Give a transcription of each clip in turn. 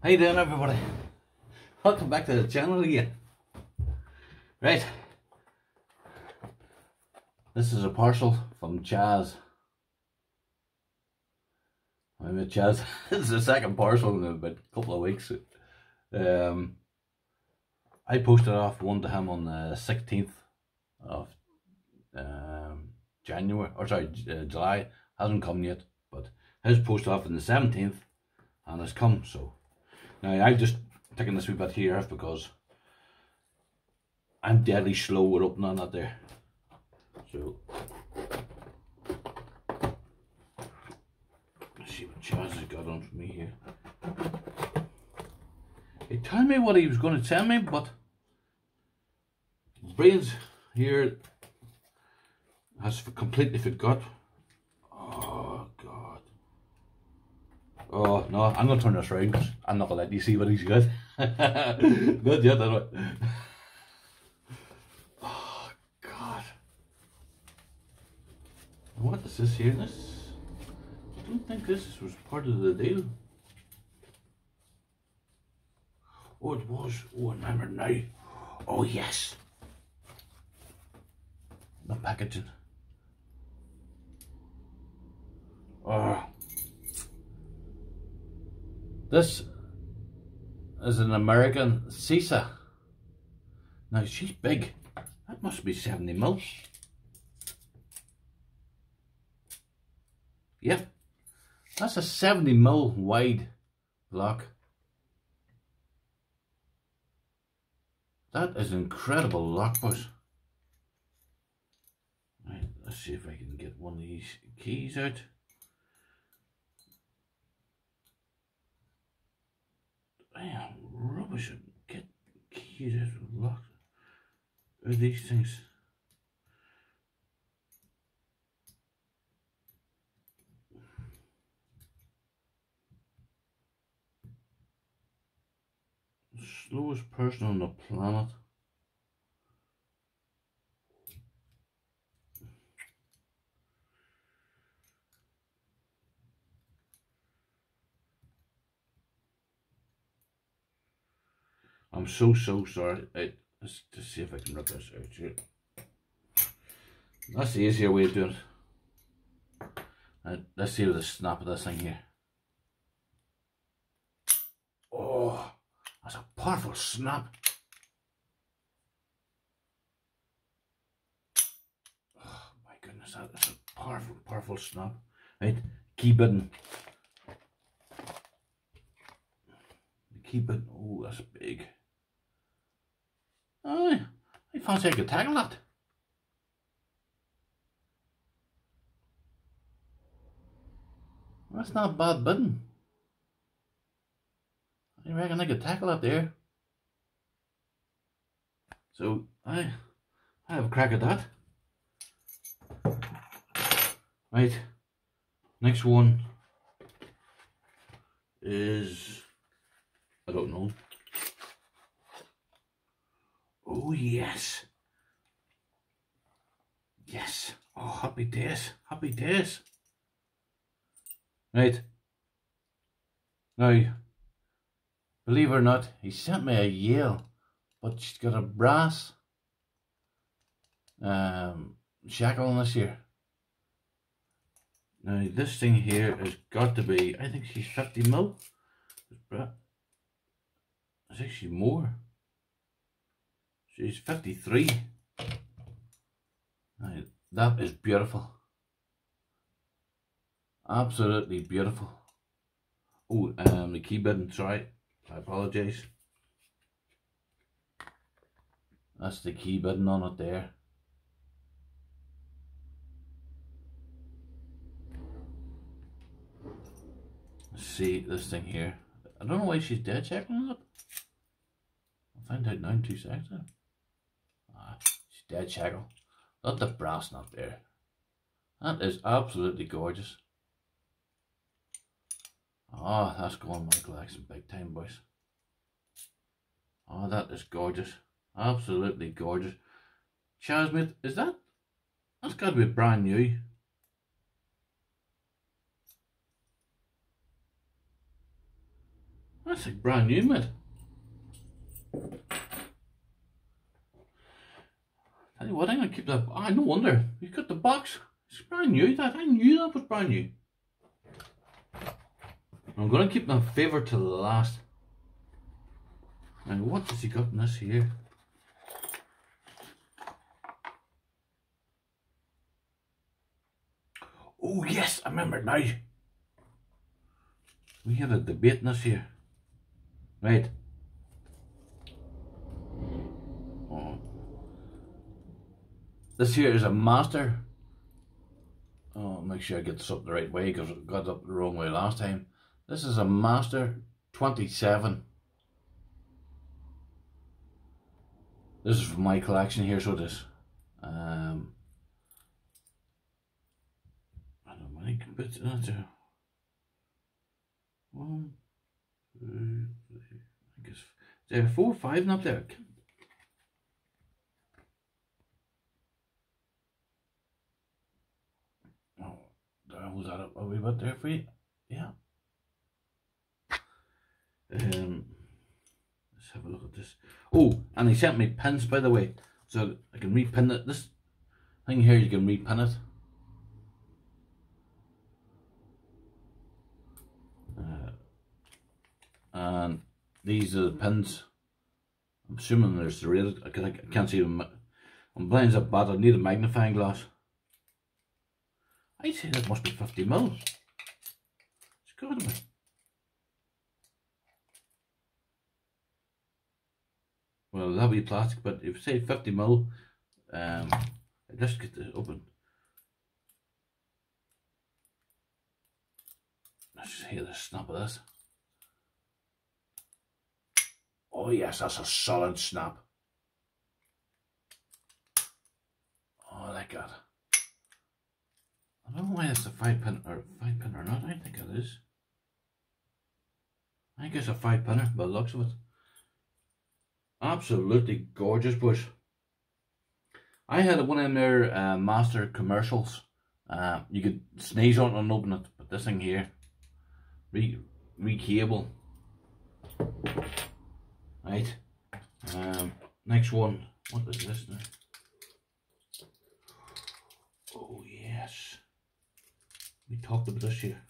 How you doing, everybody? Welcome back to the channel again. Right, this is a parcel from Chaz. I met Chaz. This is the second parcel in about a couple of weeks. I posted off one to him on the 16th of July. Hasn't come yet, but his post off on the 17th and has come. So now I've just taken this wee bit here because I'm deadly slow with opening that there. So let's see what Chaz has got on for me here. He told me what he was going to tell me, but brains here has completely forgot. Oh God. Oh no, I'm gonna turn this around because I'm not gonna let you see what he's got. Not yet, anyway. Oh God. What is this here? This, I don't think this was part of the deal. Oh, it was. Oh, I remember now. Oh yes. The packaging. Oh. This is an American Sisa. Now she's big. That must be 70 mil. Yep. That's a 70 mil wide block. That is incredible lock, boys. Right, let's see if I can get one of these keys out. I am rubbish at get keys out of lock. Are these things? The slowest person on the planet. I'm so sorry. Let's just see if I can rip this out here. That's the easier way of doing it. Let's see the snap of this thing here. Oh, that's a powerful snap. Oh my goodness, that's a powerful snap. Right, key button. The key button. Oh, that's big. Oh, I fancy I could tackle that. That's not a bad button. I reckon I could tackle that there. So I have a crack at that. Right. Next one is, I don't know. Oh yes. Yes. Oh, happy days. Happy days. Right. Now, believe it or not, he sent me a Yale, but she's got a brass shackle on this here. Now this thing here has got to be, I think she's 50 mil. It's actually more. She's 53. Now, that is beautiful. Absolutely beautiful. Oh, the key button, sorry. I apologise. That's the key button on it there. Let's see this thing here. I don't know why she's dead checking it. I'll find out now in 2 seconds. Ah, she's dead shackle. Not the brass not there. That is absolutely gorgeous. Oh, that's going my collection big time, boys. Oh, that is gorgeous. Absolutely gorgeous. Chaz, mate, is that's got to be brand new. That's like brand new, mate. Tell you what, I'm gonna keep that. Ah, no wonder. You got the box. It's brand new. That I knew that was brand new. I'm gonna keep my favourite to the last. Now, what has he got in this here? Oh yes, I remember now. We had a debate in this here. Right. Oh. This here is a master. Oh, make sure I get this up the right way because I got it up the wrong way last time. This is a Master 27. This is from my collection here, so it is. I don't know, I can put that there. 1, 2, 3, I guess. Is there 4 or 5 up there? Oh, did I hold that up a wee bit there for you? Yeah. Let's have a look at this. Oh, and he sent me pins, by the way, so I can repin it. This thing here, you can repin it. And these are the pins. I'm assuming they're serrated. I can't see them. I'm blind up bad. I need a magnifying glass. I'd say that must be 50 mil. It's got to be. Well, that'll be plastic, but if you say 50 mil, let's get this open. Let's just hear the snap of this. Oh yes, that's a solid snap. Oh, that got. I don't know why it's a 5-pin or not. I think it is. I think it's a 5-pinner by the looks of it. Absolutely gorgeous bush. I had one in their Master commercials. You could sneeze on it and open it, but this thing here, re-cable. Right. Next one. What is this now? Oh yes. We talked about this here.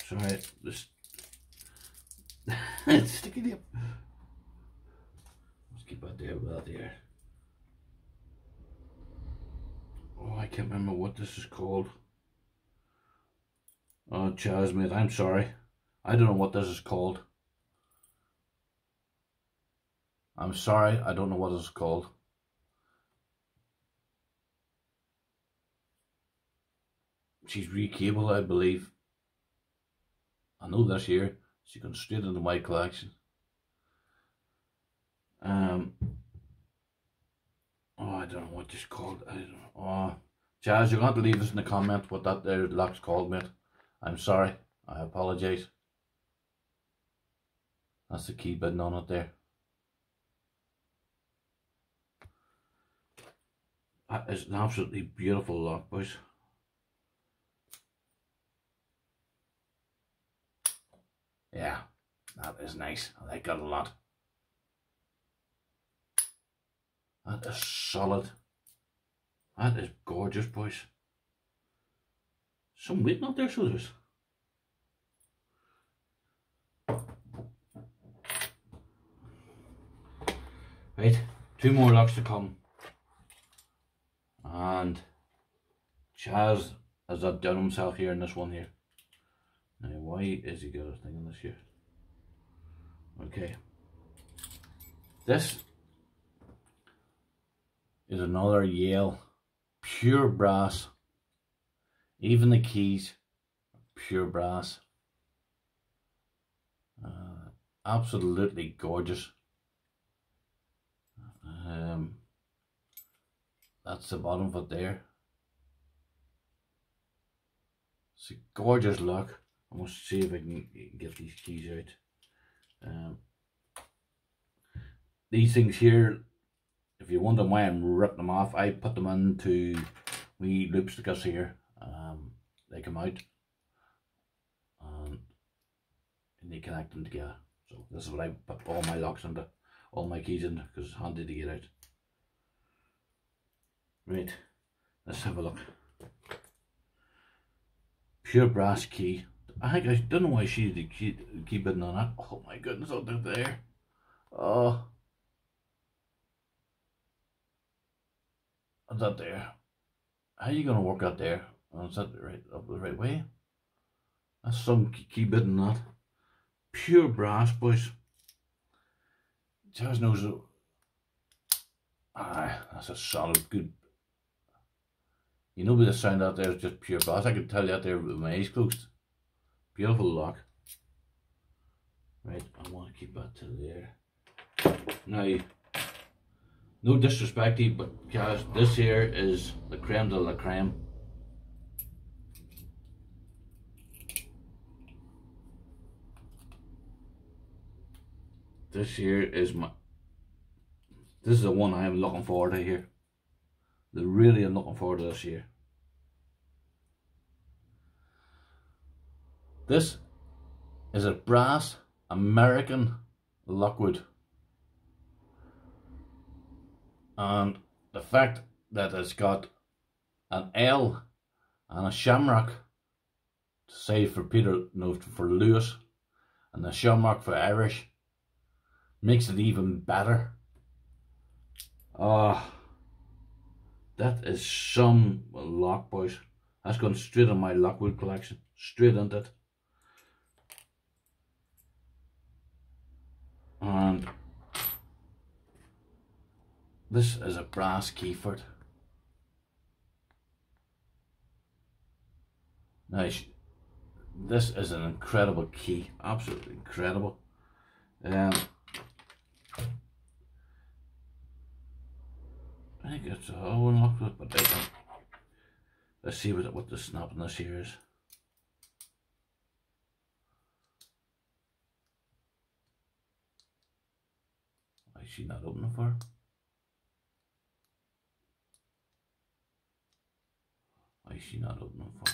Sorry, this it's sticking up. Let's keep that there with that there. Oh, I can't remember what this is called. Oh, Chaz, mate, I'm sorry. I don't know what this is called. I'm sorry, I don't know what this is called. She's re-cabled, I believe. I know this year. She comes straight into my collection. Oh, I don't know what this is called. I don't know. Oh, Chaz, you're going to leave us in the comment what that there lock's called, mate. I'm sorry. I apologise. That's the key button on it there. That is an absolutely beautiful lock, boys. Yeah, that is nice. I like that a lot. That is solid. That is gorgeous, boys. Some weight not there, so there's. Right, 2 more locks to come. And Chaz has outdone himself here in this one here. Now, why is he got a thing in this here? Okay. This is another Yale pure brass. Even the keys, pure brass. Absolutely gorgeous. That's the bottom of it there. It's a gorgeous look. I must see if I can get these keys out. These things here, if you wonder why I'm ripping them off, I put them into wee loop stickers here. they come out and you connect them together. So this is what I put all my locks into, all my keys into, because it's handy to get out. Right, let's have a look. Pure brass key. I don't know why she did keep bidding on that. Oh my goodness, out there. Oh, that there. How are you gonna work out there? Oh, is that right up the right way? That's some key bidding that. Pure brass, boys. Jazz knows it. Aye, that's a solid, good. You know, with the sound out there is just pure brass. I can tell you out there with my eyes closed. Beautiful lock. Right, I want to keep that to there. Now, no disrespect to you, but guys, this here is the creme de la creme. This here is this is the one I am looking forward to here. I really am looking forward to this here. This is a brass American Lockwood. And the fact that it's got an L and a shamrock to say for Peter, no, for Lewis, and the shamrock for Irish makes it even better. That is some lock, boys. That's gone straight on my Lockwood collection, straight into it. And this is a brass key for it. Now, this is an incredible key, absolutely incredible. I think it's all unlocked with, but let's see what the snap in this here is. Why is she not opening for? Why is she not opening for?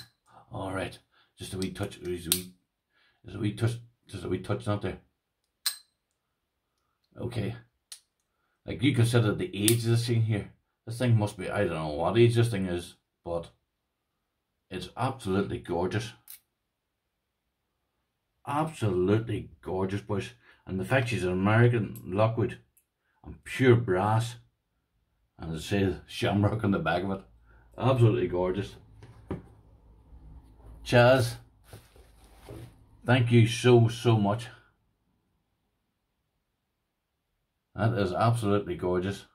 All right, just a wee touch. There's a wee touch. Just a wee touch, not there. Okay. Like, you consider the age of this thing here. This thing must be, I don't know what age this thing is, but it's absolutely gorgeous. Absolutely gorgeous, boys. And the fact she's an American Lockwood and pure brass, and as I say, shamrock on the back of it. Absolutely gorgeous. Chaz, thank you so much. That is absolutely gorgeous.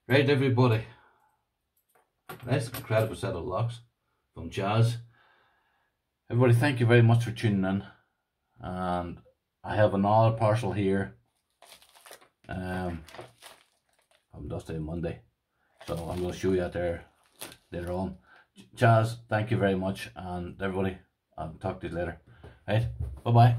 Right, everybody. That's an incredible set of locks from Chaz. Everybody, thank you very much for tuning in. And I have another parcel here from Dusty Monday. So I'm going to show you out there later on. Chaz, thank you very much. And everybody, I'll talk to you later. Right, bye-bye.